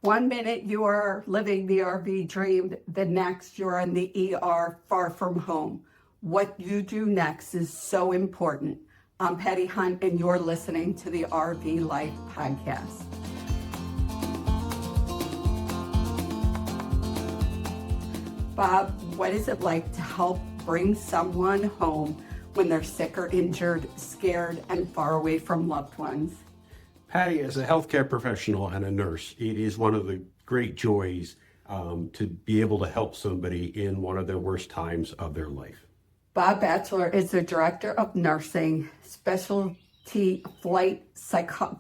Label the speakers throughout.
Speaker 1: One minute you are living the RV dream, the next you're in the ER far from home. What you do next is so important. I'm Patti Hunt, and you're listening to the RV Life Podcast. Bob, what is it like to help bring someone home when they're sick or injured, scared, and far away from loved ones?
Speaker 2: Patti, as a healthcare professional and a nurse, it is one of the great joys to be able to help somebody in one of their worst times of their life.
Speaker 1: Bob Bacheler is the Director of Nursing, Specialty Flight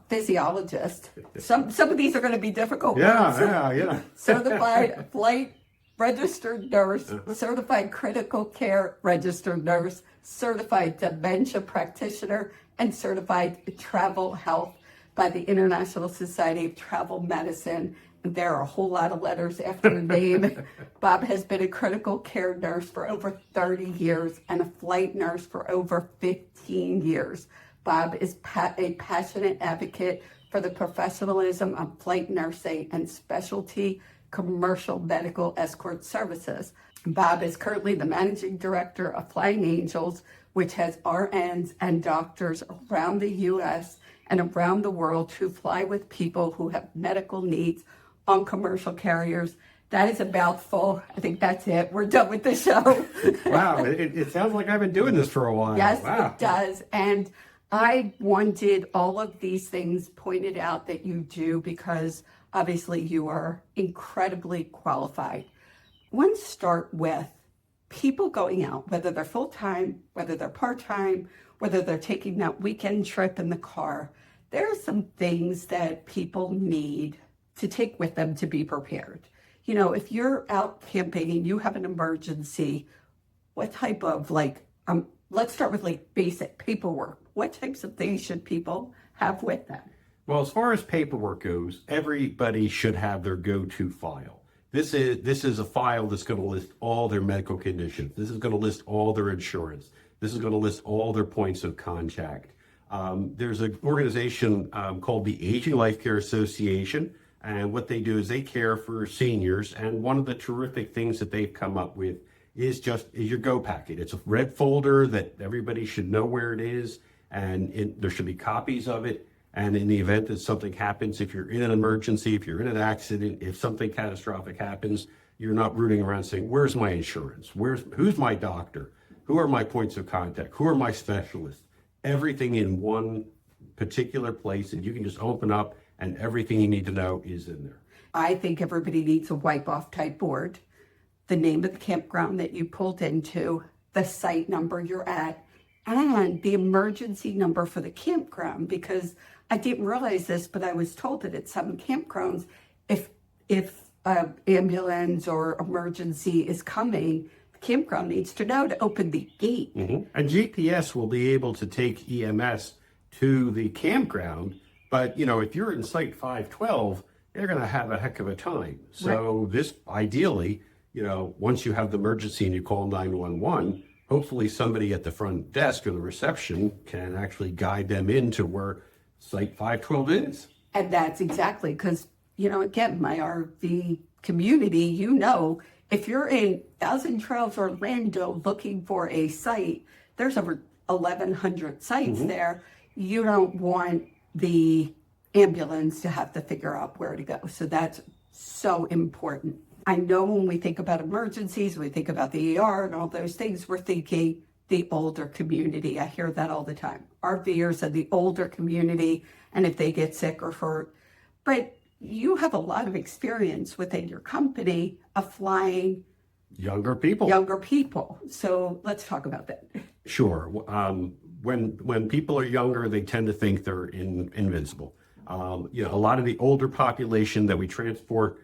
Speaker 1: Physiologist. Some of these are going to be difficult words.
Speaker 2: Yeah.
Speaker 1: Certified Flight Registered Nurse, Certified Critical Care Registered Nurse, Certified Dementia Practitioner, and Certified Travel Health by the International Society of Travel Medicine. There are a whole lot of letters after the name. Bob has been a critical care nurse for over 30 years and a flight nurse for over 15 years. Bob is a passionate advocate for the professionalism of flight nursing and specialty commercial medical escort services. Bob is currently the managing director of Flying Angels, which has RNs and doctors around the U.S. and around the world who fly with people who have medical needs on commercial carriers. That is a mouthful. I think that's it. We're done with the show.
Speaker 2: Wow, it sounds like I've been doing this for a while.
Speaker 1: Yes,
Speaker 2: wow.
Speaker 1: It does. And I wanted all of these things pointed out that you do because obviously you are incredibly qualified. I want to start with people going out, whether they're full-time, whether they're part-time, whether they're taking that weekend trip in the car. There are some things that people need to take with them to be prepared. You know, if you're out camping and you have an emergency, what type of let's start with basic paperwork. What types of things should people have with them?
Speaker 2: Well, as far as paperwork goes, everybody should have their go-to file. This is a file that's going to list all their medical conditions. This is going to list all their insurance. This is going to list all their points of contact. There's an organization called the Aging Life Care Association, and what they do is they care for seniors. And one of the terrific things that they've come up with is your Go packet. It's a red folder that everybody should know where it is, and there should be copies of it. And in the event that something happens, if you're in an emergency, if you're in an accident, if something catastrophic happens, you're not rooting around saying, where's my insurance? Who's my doctor? Who are my points of contact? Who are my specialists? Everything in one particular place that you can just open up, and everything you need to know is in there.
Speaker 1: I think everybody needs a wipe-off type board, the name of the campground that you pulled into, the site number you're at, and the emergency number for the campground, because I didn't realize this, but I was told that at some campgrounds, if ambulance or emergency is coming, the campground needs to know to open the gate.
Speaker 2: Mm-hmm. And GPS will be able to take EMS to the campground, but if you're in Site 512, they're going to have a heck of a time. So right. This ideally, once you have the emergency and you call 911, hopefully somebody at the front desk or the reception can actually guide them into where Site 512 is.
Speaker 1: And that's exactly because, again, my RV community, if you're in Thousand Trails, Orlando, looking for a site, there's over 1,100 sites mm-hmm. there. You don't want the ambulance to have to figure out where to go. So that's so important. I know when we think about emergencies, we think about the ER and all those things, we're thinking the older community. I hear that all the time. RVers are the older community, and if they get sick or hurt. But you have a lot of experience within your company of flying
Speaker 2: younger people.
Speaker 1: So let's talk about that.
Speaker 2: Sure. When people are younger, they tend to think they're invincible. A lot of the older population that we transport,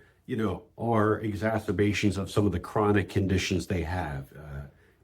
Speaker 2: are exacerbations of some of the chronic conditions they have.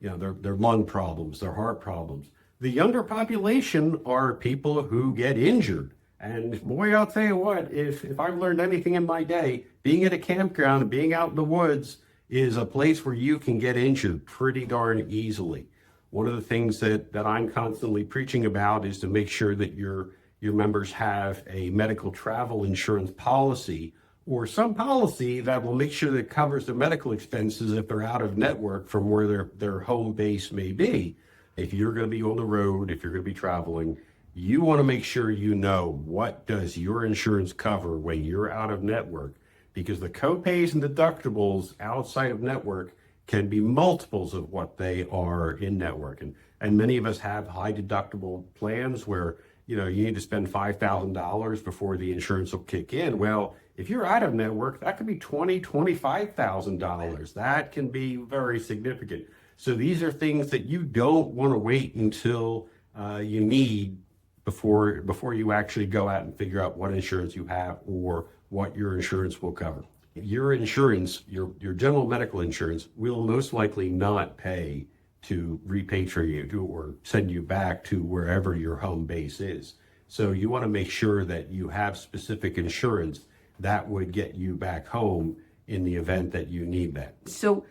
Speaker 2: Their lung problems, their heart problems. The younger population are people who get injured. And boy, I'll tell you what, if I've learned anything in my day, being at a campground and being out in the woods is a place where you can get injured pretty darn easily. One of the things that I'm constantly preaching about is to make sure that your members have a medical travel insurance policy or some policy that will make sure that it covers their medical expenses if they're out of network from where their home base may be. If you're going to be on the road, if you're going to be traveling, you want to make sure you know what does your insurance cover when you're out of network, because the copays and deductibles outside of network can be multiples of what they are in network. And many of us have high deductible plans where, you need to spend $5,000 before the insurance will kick in. Well, if you're out of network, that could be $20,000, $25,000. That can be very significant. So these are things that you don't want to wait until you need before you actually go out and figure out what insurance you have or what your insurance will cover. Your insurance, your general medical insurance, will most likely not pay to repatriate you or send you back to wherever your home base is. So you want to make sure that you have specific insurance that would get you back home in the event that you need that.
Speaker 1: So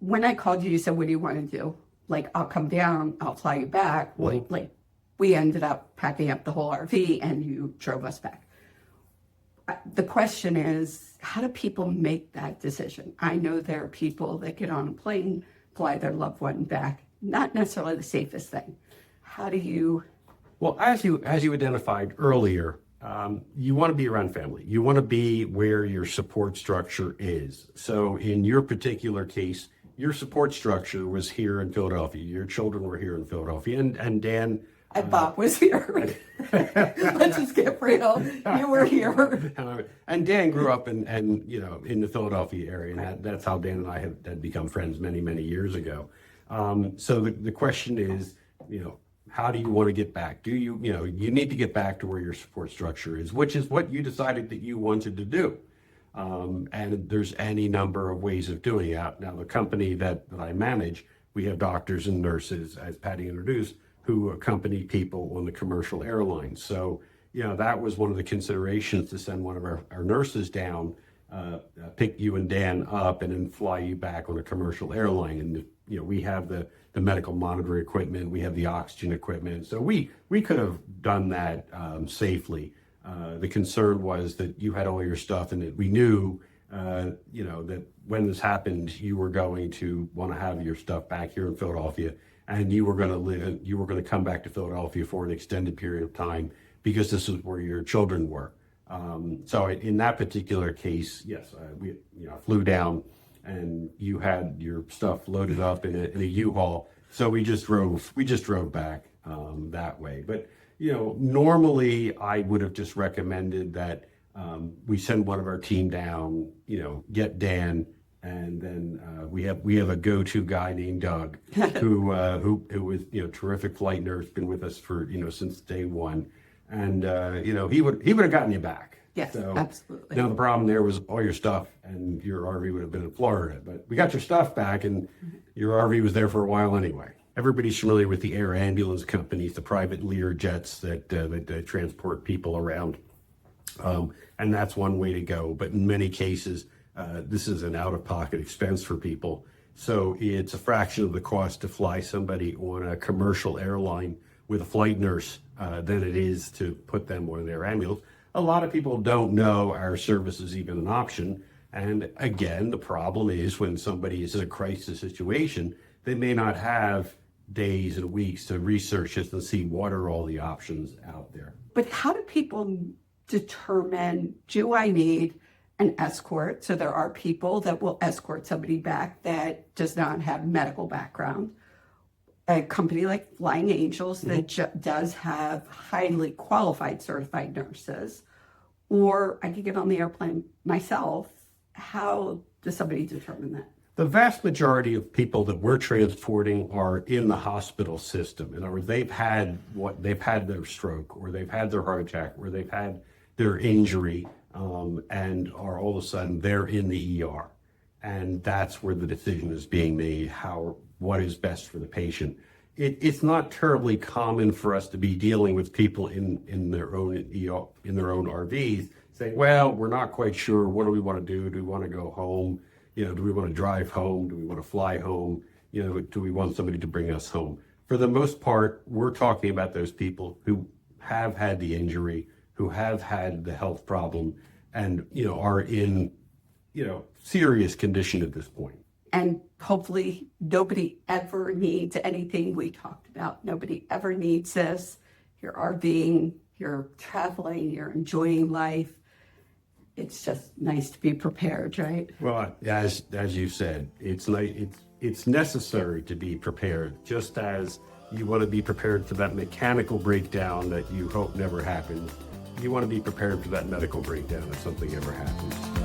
Speaker 1: when I called you, you said, what do you want to do? Like, I'll come down, I'll fly you back.
Speaker 2: Mm-hmm.
Speaker 1: Like, we ended up packing up the whole RV and you drove us back. The question is, how do people make that decision? I know there are people that get on a plane, fly their loved one back. Not necessarily the safest thing. How do you?
Speaker 2: Well, as you identified earlier, you want to be around family. You want to be where your support structure is. So in your particular case, your support structure was here in Philadelphia. Your children were here in Philadelphia, and Dan.
Speaker 1: And Bob was here. Let's just get real. You were here.
Speaker 2: And Dan grew up in the Philadelphia area, and that's how Dan and I had become friends many, many years ago. So the question is, how do you want to get back? You need to get back to where your support structure is, which is what you decided that you wanted to do. And there's any number of ways of doing it. Now, the company that I manage, we have doctors and nurses, as Patti introduced, who accompany people on the commercial airlines. So, that was one of the considerations to send one of our nurses down, pick you and Dan up, and then fly you back on a commercial airline. And, we have the medical monitoring equipment, we have the oxygen equipment. So we could have done that safely. The concern was that you had all your stuff and that we knew, that when this happened, you were going to want to have your stuff back here in Philadelphia. And you were going to come back to Philadelphia for an extended period of time because this is where your children were. So in that particular case, yes, we flew down and you had your stuff loaded up in a U-Haul. So we just drove back that way. But, normally I would have just recommended that we send one of our team down, get Dan. And then we have a go-to guy named Doug, who was terrific flight nurse, been with us for since day one, and he would have gotten you back.
Speaker 1: Yes,
Speaker 2: so,
Speaker 1: absolutely.
Speaker 2: Now the problem there was all your stuff, and your RV would have been in Florida, but we got your stuff back, and your RV was there for a while anyway. Everybody's familiar with the air ambulance companies, the private Lear jets that transport people around, and that's one way to go. But in many cases, this is an out-of-pocket expense for people. So it's a fraction of the cost to fly somebody on a commercial airline with a flight nurse than it is to put them on their ambulance. A lot of people don't know our service is even an option. And again, the problem is when somebody is in a crisis situation, they may not have days and weeks to research this and see what are all the options out there.
Speaker 1: But how do people determine, do I need an escort? So there are people that will escort somebody back that does not have medical background. A company like Flying Angels that does have highly qualified certified nurses, or I could get on the airplane myself. How does somebody determine that?
Speaker 2: The vast majority of people that we're transporting are in the hospital system. In other words, they've had their stroke, or they've had their heart attack, or they've had their injury, and are all of a sudden they're in the ER. And that's where the decision is being made, what is best for the patient. It's not terribly common for us to be dealing with people in their own ER, in their own RVs, saying, well, we're not quite sure, what do we want to do? Do we want to go home? Do we want to drive home? Do we want to fly home? Do we want somebody to bring us home? For the most part, we're talking about those people who have had the injury, who have had the health problem, and, are in, serious condition at this point.
Speaker 1: And hopefully nobody ever needs anything we talked about. Nobody ever needs this. You're RVing, you're traveling, you're enjoying life. It's just nice to be prepared, right?
Speaker 2: Well, as you said, it's necessary to be prepared, just as you want to be prepared for that mechanical breakdown that you hope never happens. You want to be prepared for that medical breakdown if something ever happens.